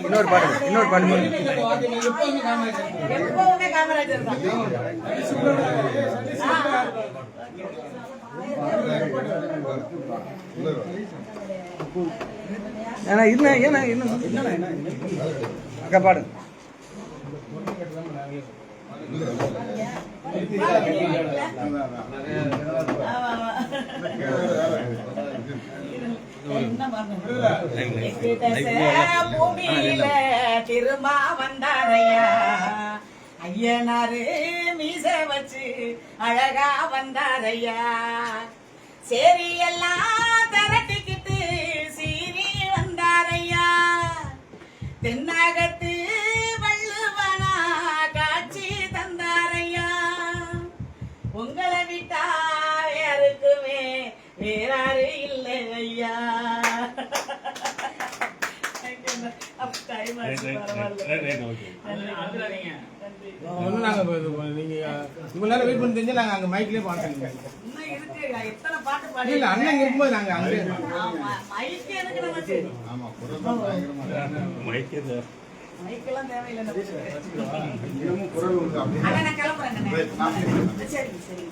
இன்னொரு பாட்டு அக்கா பாடு. பூமியில திருமா வந்தாரையா ஐயனாரு மீச வச்சு அழகா வந்தாரையா சரி எல்லாம் திரட்டிக்கிட்டு சீரி வந்தாரையா தென்னாகத்து வள்ளுவனா காட்சி தந்தாரையா உங்களை விட்டா யாருக்குமே வேறாரு இல்லை ஐயா. அண்ணன் இருக்கும்போது நாங்க மைக்கெல்லாம் தேவையில்லை. சரி சரி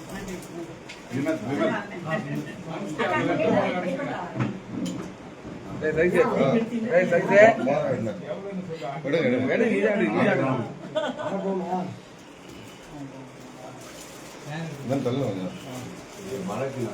மழைக்கு